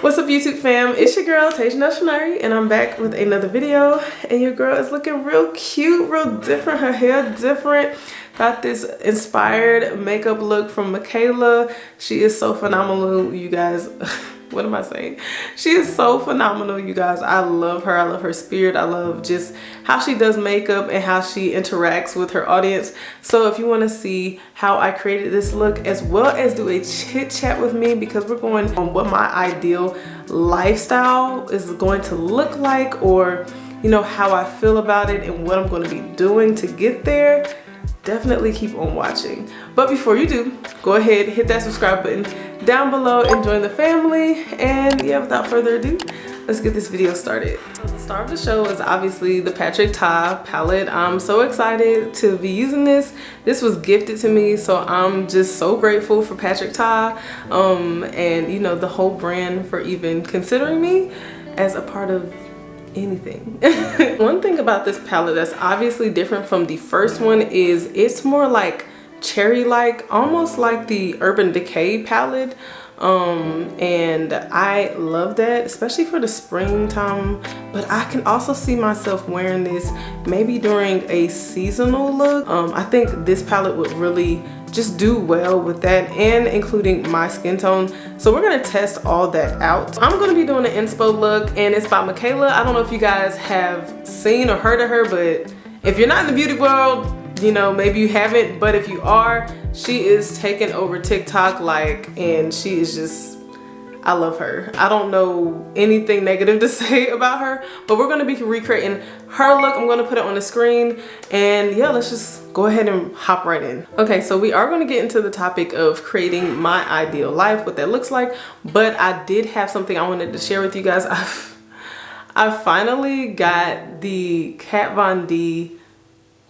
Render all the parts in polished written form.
What's up YouTube fam? It's your girl Tajanel Chinyere and I'm back with another video, and your girl is looking real cute, real different, her hair different. Got this inspired makeup look from Mikayla. She is so phenomenal, you guys. What am I saying? She is so phenomenal, you guys. I love her. I love her spirit. I love just how she does makeup and how she interacts with her audience. So if you want to see how I created this look, as well as do a chit chat with me, because we're going on what my ideal lifestyle is going to look like, or you know, how I feel about it and what I'm going to be doing to get there, definitely keep on watching. But before you do, go ahead, hit that subscribe button down below and join the family. And yeah, without further ado, let's get this video started. The star of the show is obviously the Patrick Ta palette. I'm so excited to be using this. This was gifted to me, so I'm just so grateful for Patrick Ta and you know, the whole brand for even considering me as a part of anything. One thing about this palette that's obviously different from the first one is it's more like cherry-like, almost like the Urban Decay palette, and I love that, especially for the springtime. But I can also see myself wearing this maybe during a seasonal look. I think this palette would really just do well with that, and including my skin tone. So we're gonna test all that out. I'm gonna be doing an inspo look, and it's by Mikayla. I don't know if you guys have seen or heard of her, but if you're not in the beauty world, you know, maybe you haven't, but if you are, she is taking over TikTok, like, and she is just, I love her. I don't know anything negative to say about her, but we're gonna be recreating her look. I'm gonna put it on the screen, and yeah, let's just go ahead and hop right in. Okay, so we are gonna get into the topic of creating my ideal life, what that looks like, but I did have something I wanted to share with you guys. I finally got the Kat Von D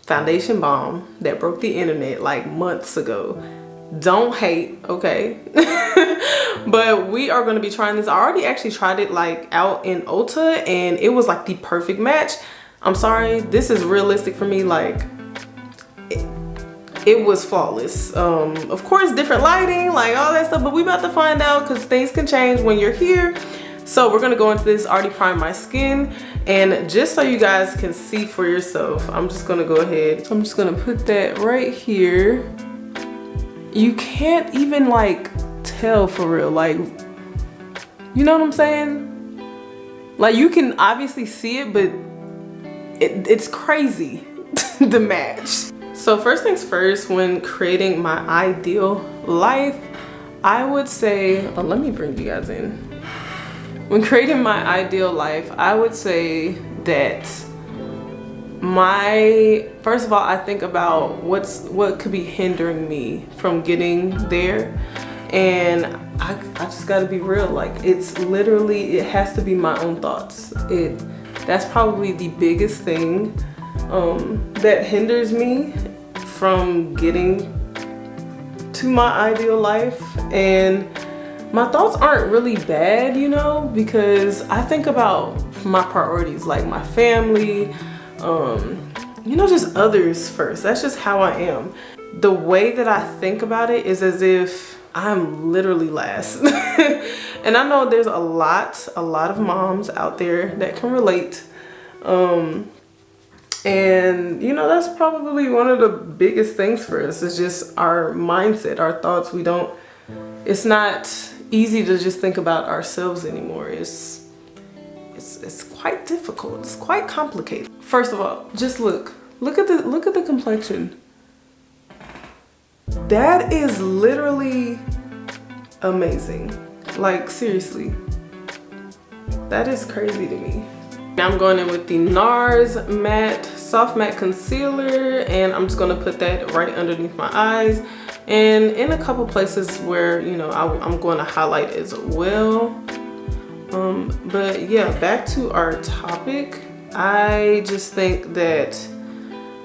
foundation bomb that broke the internet like months ago. Don't hate, okay? But we are going to be trying this. I already actually tried it like out in Ulta, and it was like the perfect match. I'm sorry, this is realistic for me. Like it was flawless. Of course, different lighting, like all that stuff, but we about to find out, because things can change when you're here. So we're gonna go into this, already prime my skin, and just so you guys can see for yourself, I'm just gonna go ahead. I'm just gonna put that right here. You can't even like tell for real, like, you know what I'm saying? Like, you can obviously see it, but it's crazy, the match. So first things first, when creating my ideal life, I would say, oh, let me bring you guys in. When creating my ideal life, I would say that first of all, I think about what could be hindering me from getting there, and I just gotta be real. Like, it's literally, it has to be my own thoughts. That's probably the biggest thing that hinders me from getting to my ideal life. And my thoughts aren't really bad, you know, because I think about my priorities, like my family, you know, just others first. That's just how I am. The way that I think about it is as if I'm literally last. And I know there's a lot of moms out there that can relate. And you know, that's probably one of the biggest things for us, is just our mindset, our thoughts. It's not easy to just think about ourselves anymore. It's quite difficult. It's quite complicated. First of all, just look at the complexion. That is literally amazing. Like, seriously, that is crazy to me. Now I'm going in with the NARS matte soft matte concealer, and I'm just gonna put that right underneath my eyes and in a couple places where, you know, I'm going to highlight as well. But yeah, back to our topic. I just think that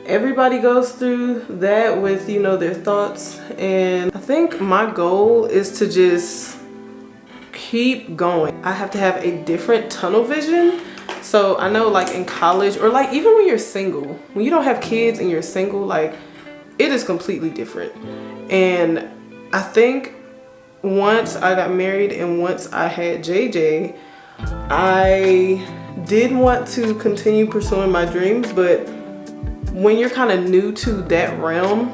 everybody goes through that with, you know, their thoughts, and I think my goal is to just keep going. I have to have a different tunnel vision. So I know, like in college, or like even when you're single, when you don't have kids and you're single, like it is completely different. And I think once I got married and once I had JJ, I did want to continue pursuing my dreams, but when you're kind of new to that realm,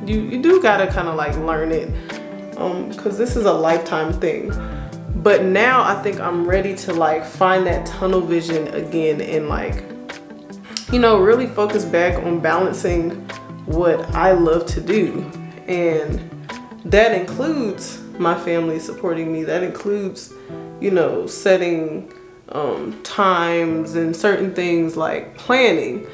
you do gotta kind of like learn it, because this is a lifetime thing. But now I think I'm ready to like find that tunnel vision again and like, you know, really focus back on balancing what I love to do. And that includes my family supporting me. That includes, you know, setting times and certain things like planning.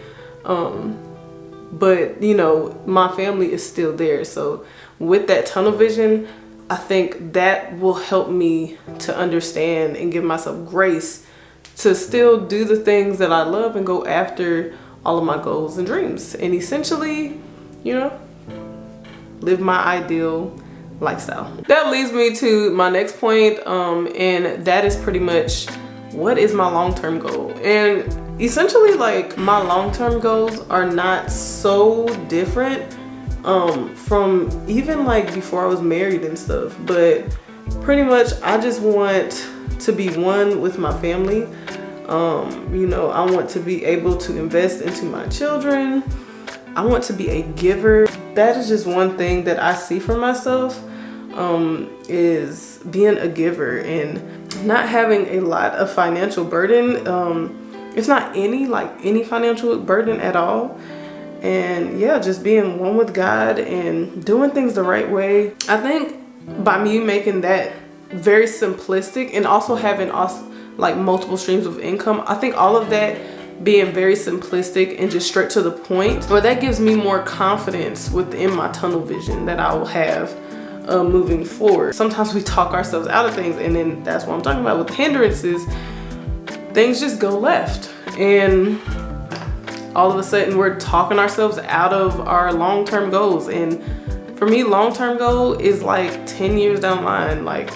But you know, my family is still there. So with that tunnel vision, I think that will help me to understand and give myself grace to still do the things that I love and go after all of my goals and dreams. And essentially, you know, live my ideal lifestyle. That leads me to my next point, and that is pretty much, what is my long-term goal? And essentially, like, my long-term goals are not so different from even like before I was married and stuff, but pretty much I just want to be one with my family. You know, I want to be able to invest into my children. I want to be a giver. That is just one thing that I see for myself, is being a giver and not having a lot of financial burden. It's not any financial burden at all. And yeah, just being one with God and doing things the right way. I think by me making that very simplistic and also having like multiple streams of income, I think all of that being very simplistic and just straight to the point, well, that gives me more confidence within my tunnel vision that I will have moving forward. Sometimes we talk ourselves out of things, and then that's what I'm talking about with hindrances. Things just go left, and all of a sudden we're talking ourselves out of our long-term goals. And for me, long-term goal is like 10 years down the line, like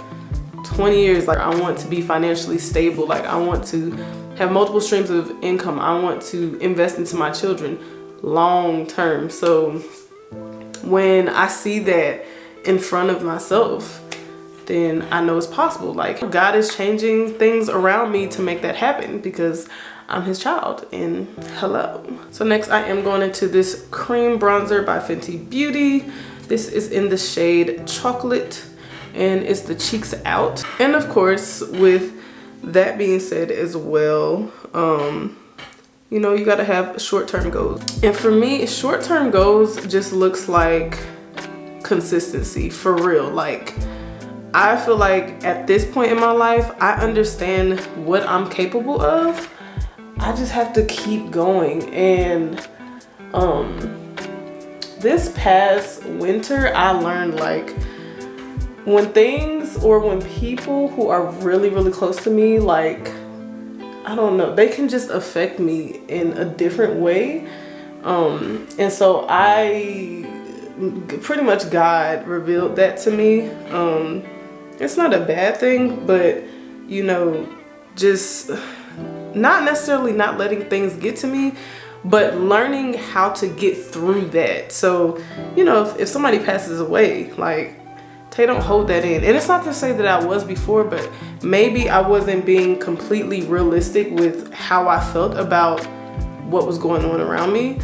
20 years. Like, I want to be financially stable. Like, I want to have multiple streams of income. I want to invest into my children long-term. So when I see that in front of myself, then I know it's possible. Like, God is changing things around me to make that happen because I'm his child, and hello. So next I am going into this cream bronzer by Fenty Beauty. This is in the shade Chocolate, and it's the Cheeks Out. And of course, with that being said as well, you know, you gotta have short-term goals. And for me, short-term goals just looks like consistency, for real. Like, I feel like at this point in my life, I understand what I'm capable of. I just have to keep going. And this past winter, I learned, like, when things or when people who are really, really close to me, like, I don't know, they can just affect me in a different way. And so pretty much God revealed that to me. It's not a bad thing, but, you know, just not necessarily not letting things get to me, but learning how to get through that. So, you know, if somebody passes away, like, they don't hold that in. And it's not to say that I was before, but maybe I wasn't being completely realistic with how I felt about what was going on around me.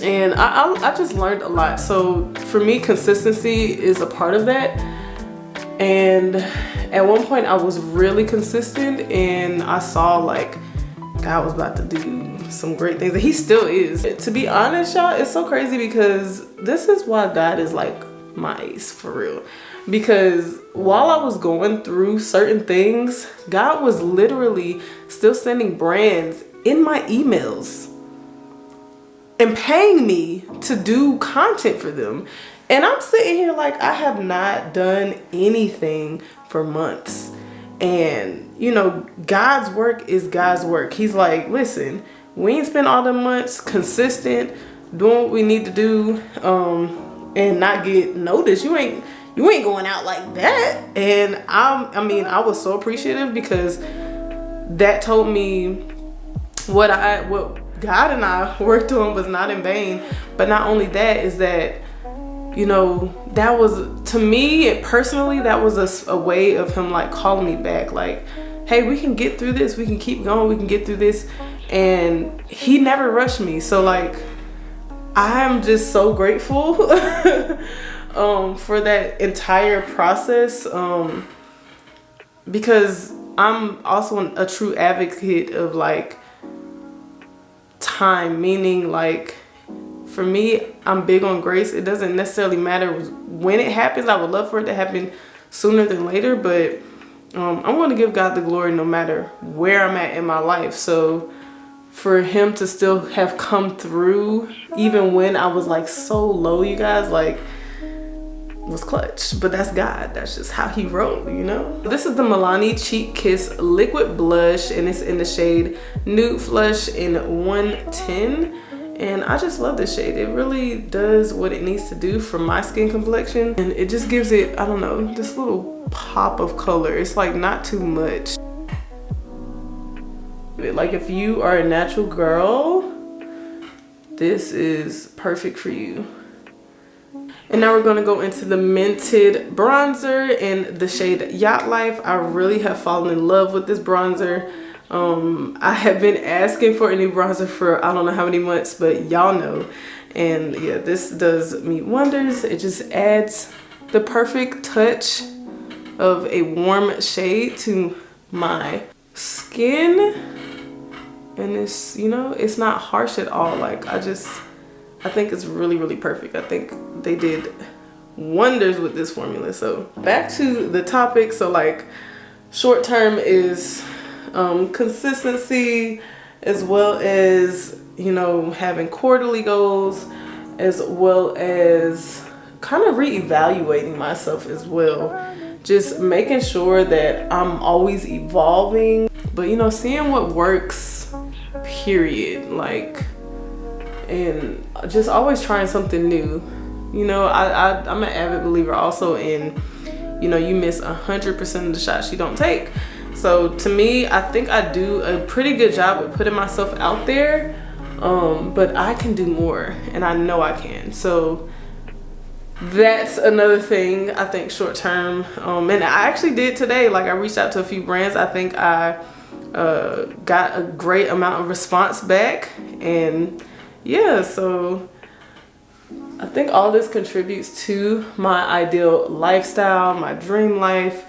And I just learned a lot. So for me, consistency is a part of that. And at one point I was really consistent, and I saw like God was about to do some great things, and he still is. To be honest, y'all, it's so crazy because this is why God is like my ace, for real. Because while I was going through certain things, God was literally still sending brands in my emails and paying me to do content for them. And I'm sitting here like, I have not done anything for months. And, you know, God's work is God's work. He's like, listen, we ain't spent all the months consistent doing what we need to do, and not get noticed. You ain't going out like that. And I mean, I was so appreciative because that told me what God and I worked on was not in vain. But not only that, is that you know, that was, to me personally, that was a way of him like calling me back, like, hey, we can get through this, we can keep going, we can get through this. And he never rushed me. So like, I'm just so grateful for that entire process, because I'm also a true advocate of like time, meaning like, for me, I'm big on grace. It doesn't necessarily matter when it happens. I would love for it to happen sooner than later, but I want to give God the glory no matter where I'm at in my life. So for him to still have come through, even when I was like so low, you guys, like, was clutch. But that's God. That's just how he rolled, you know? This is the Milani Cheek Kiss Liquid Blush, and it's in the shade Nude Flush in 110. And I just love this shade. It really does what it needs to do for my skin complexion. And it just gives it, I don't know, this little pop of color. It's like not too much. Like if you are a natural girl, this is perfect for you. And now we're going to go into the Mented bronzer in the shade Yacht Life. I really have fallen in love with this bronzer. I have been asking for a new bronzer for I don't know how many months, but y'all know. And yeah, this does me wonders. It just adds the perfect touch of a warm shade to my skin. And it's, you know, it's not harsh at all. Like, I think it's really, really perfect. I think they did wonders with this formula. So back to the topic. So like, short term is consistency, as well as, you know, having quarterly goals, as well as kind of reevaluating myself as well. Just making sure that I'm always evolving, but you know, seeing what works, period. Like, and just always trying something new. You know, I'm an avid believer also in, you know, you miss 100% of the shots you don't take. So to me, I think I do a pretty good job of putting myself out there, but I can do more, and I know I can. So that's another thing I think short term. And I actually did today, like I reached out to a few brands. I think I got a great amount of response back, and yeah, so I think all this contributes to my ideal lifestyle, my dream life,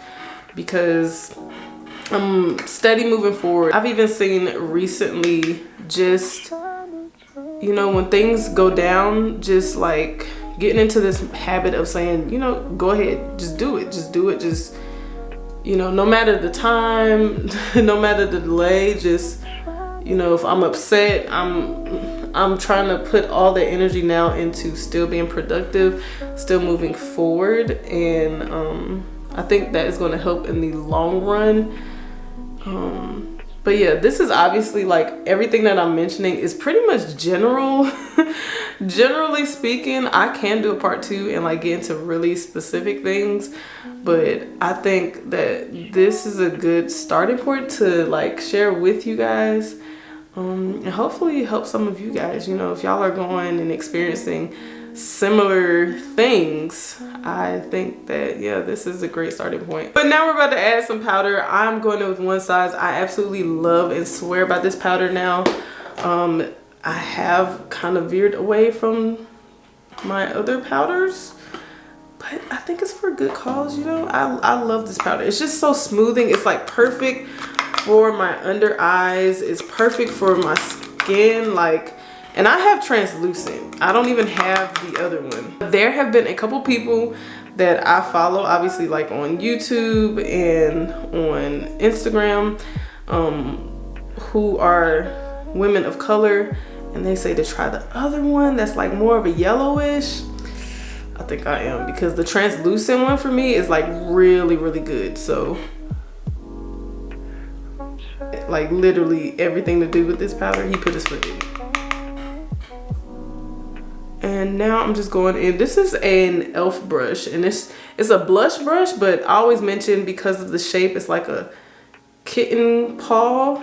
because I'm steady moving forward. I've even seen recently, just, you know, when things go down, just like getting into this habit of saying, you know, go ahead, just do it, just, you know, no matter the time, no matter the delay, just, you know, if I'm upset, I'm trying to put all the energy now into still being productive, still moving forward, and I think that is going to help in the long run. But yeah, this is obviously, like, everything that I'm mentioning is pretty much general. Generally speaking, I can do a part 2 and like get into really specific things, but I think that this is a good starting point to like share with you guys, and hopefully help some of you guys. You know, if y'all are going and experiencing similar things, I think that, yeah, this is a great starting point. But now we're about to add some powder. I'm going in with One Size. I absolutely love and swear by this powder now. I have kind of veered away from my other powders, but I think it's for a good cause. You know, I love this powder. It's just so smoothing. It's like perfect for my under eyes. It's perfect for my skin, like, and I have translucent. I don't even have the other one. There have been a couple people that I follow, obviously, like on YouTube and on Instagram, who are women of color, and they say to try the other one that's like more of a yellowish. I think I am, because the translucent one for me is like really, really good. So like literally everything to do with this powder, he put his foot in. And now I'm just going in. This is an e.l.f. brush, and it's a blush brush, but I always mention, because of the shape, it's like a kitten paw.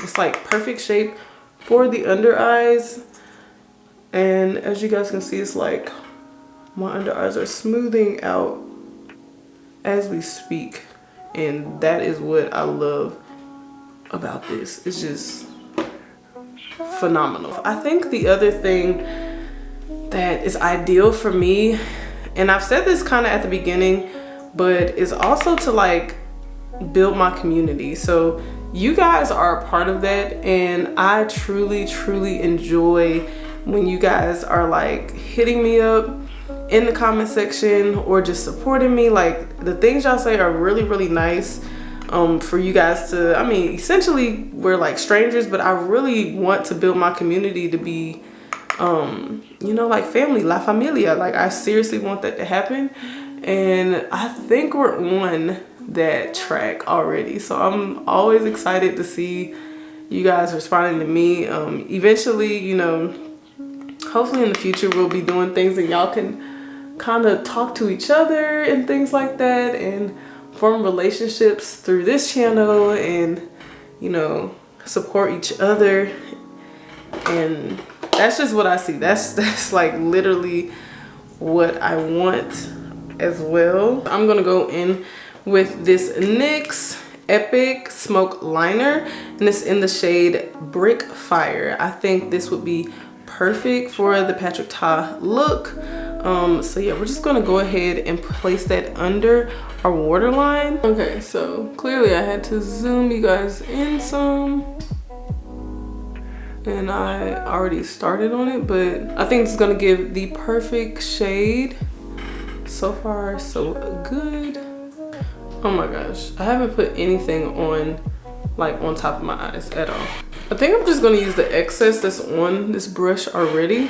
It's like perfect shape for the under eyes. And as you guys can see, it's like My under eyes are smoothing out as we speak. And that is what I love about this. It's just phenomenal. I think the other thing that is ideal for me, and I've said this kind of at the beginning, but is also to like build my community. So you guys are a part of that, and I truly enjoy when you guys are like hitting me up in the comment section or just supporting me. Like the things y'all say are really nice for you guys to, I mean, essentially we're like strangers, but I really want to build my community to be you know, like family, La Familia. Like I seriously want that to happen, and I think we're on that track already. So I'm always excited to see you guys responding to me. Eventually, you know, hopefully in the future we'll be doing things and y'all can kind of talk to each other and things like that, and form relationships through this channel, and you know, support each other. And that's just what I see. That's like literally what I want as well. I'm gonna go in with this NYX Epic Smoke Liner, and it's in the shade Brick Fire. I think this would be perfect for the Patrick Ta look. So yeah, we're just gonna go ahead and place that under our waterline. Okay, so clearly I had to zoom you guys in some, and I already started on it, but I think it's gonna give the perfect shade. So far, so good. Oh my gosh, I haven't put anything on, like on top of my eyes at all. I think I'm just gonna use the excess that's on this brush already.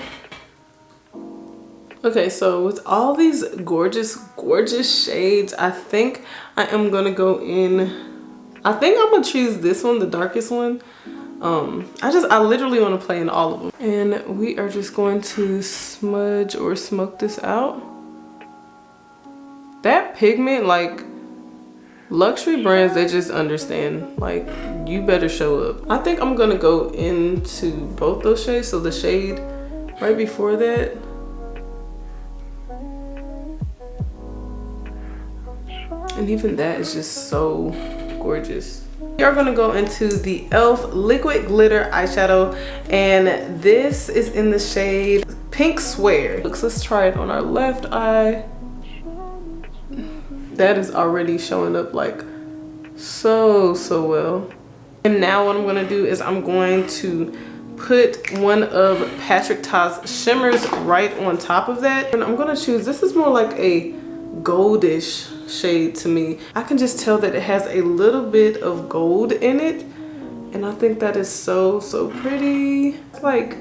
Okay, so with all these gorgeous shades, I think I am gonna go in, I think I'm gonna choose this one, the darkest one. I literally want to play in all of them. And we are just going to smudge or smoke this out. That pigment, like luxury brands, they just understand, like you better show up. I think I'm gonna go into both those shades. So the shade right before that, and even that is just so gorgeous. We are gonna go into the e.l.f. Liquid Glitter Eyeshadow, and this is in the shade Pink Swear. Let's try it on our left eye. That is already showing up like so well. And now what I'm gonna do is I'm going to put one of Patrick Ta's shimmers right on top of that, and I'm gonna choose, this is more like a goldish shade to me. I can just tell that it has a little bit of gold in it, and I think that is so pretty. It's like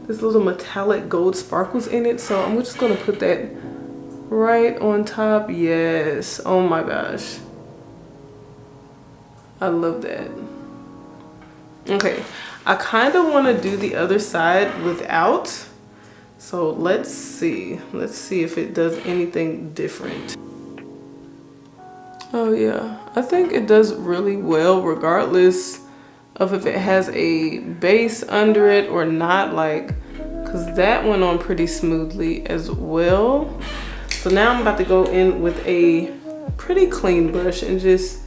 this little metallic gold sparkles in it, so I'm just gonna put that right on top. Yes, oh my gosh, I love that. Okay, I kind of want to do the other side without, so let's see if it does anything different. Oh yeah, I think it does really well regardless of if it has a base under it or not, like, because that went on pretty smoothly as well. So now I'm about to go in with a pretty clean brush and just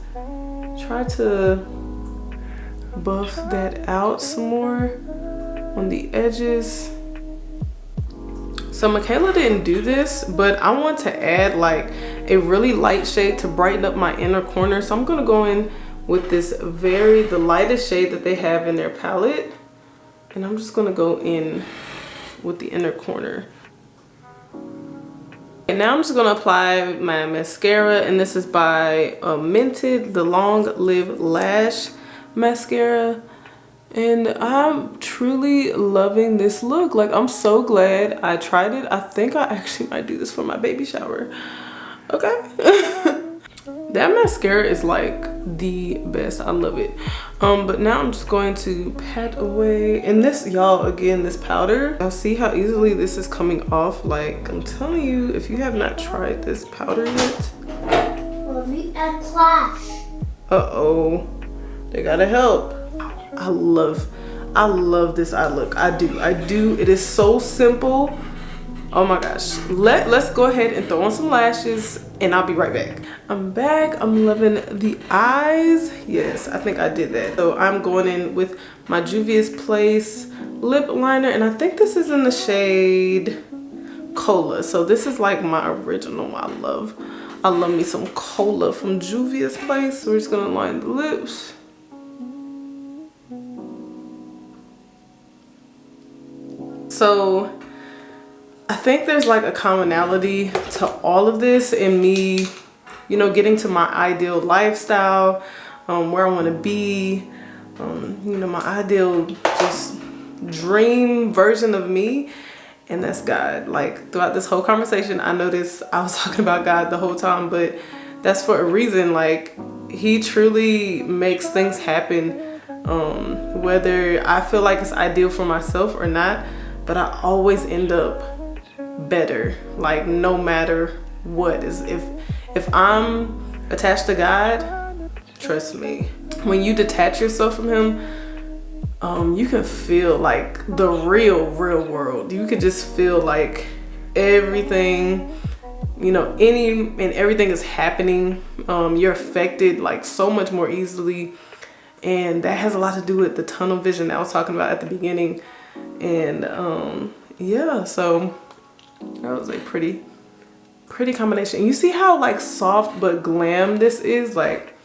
try to buff that out some more on the edges. So Mikayla didn't do this, but I want to add like a really light shade to brighten up my inner corner. So I'm gonna go in with this the lightest shade that they have in their palette, and I'm just gonna go in with the inner corner. And now I'm just gonna apply my mascara, and this is by Mented, the Long Live Lash mascara. And I'm truly loving this look. Like, I'm so glad I tried it. I think I actually might do this for my baby shower. Okay. That mascara is like the best. I love it. But now I'm just going to pat away. And this, y'all, again, this powder, y'all see how easily this is coming off. Like, I'm telling you, if you have not tried this powder yet. Uh-oh. They gotta help. I love this eye look. I do. It is so simple. Oh my gosh. Let's go ahead and throw on some lashes and I'll be right back. I'm back. I'm loving the eyes. Yes, I think I did that. So I'm going in with my Juvia's Place lip liner, and I think this is in the shade Cola. So this is like my original. I love me some Cola from Juvia's Place. So we're just gonna line the lips. So I think there's like a commonality to all of this in me, you know, getting to my ideal lifestyle, where I want to be, you know, my ideal just dream version of me, and that's God. Like throughout this whole conversation, I noticed I was talking about God the whole time, but that's for a reason. Like he truly makes things happen, whether I feel like it's ideal for myself or not, but I always end up better, like no matter what. Is if I'm attached to God, trust me, when you detach yourself from him, you can feel like the real world. You could just feel like everything, you know, everything is happening. You're affected like so much more easily, and that has a lot to do with the tunnel vision that I was talking about at the beginning. And yeah, so that was a pretty combination. You see how like soft but glam this is? Like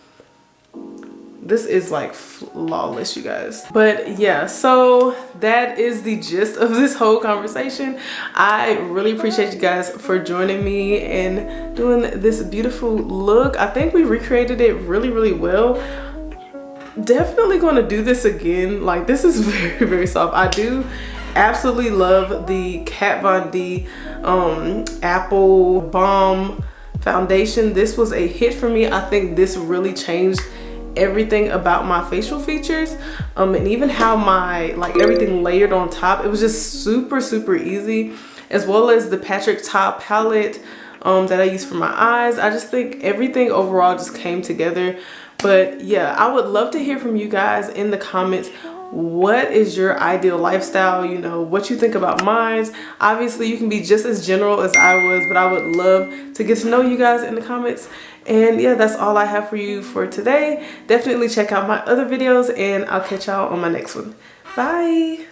this is like flawless, you guys. But yeah, so that is the gist of this whole conversation. I really appreciate you guys for joining me and doing this beautiful look. I think we recreated it really well. Definitely going to do this again. Like this is very soft. I do absolutely love the Kat Von D Apple Balm foundation. This was a hit for me. I think this really changed everything about my facial features, and even how my everything layered on top. It was just super easy, as well as the Patrick Top palette that I use for my eyes. I just think everything overall just came together. But yeah, I would love to hear from you guys in the comments. What is your ideal lifestyle? You know, what you think about mine. Obviously you can be just as general as I was, but I would love to get to know you guys in the comments. And yeah, that's all I have for you for today. Definitely check out my other videos, and I'll catch y'all on my next one. Bye.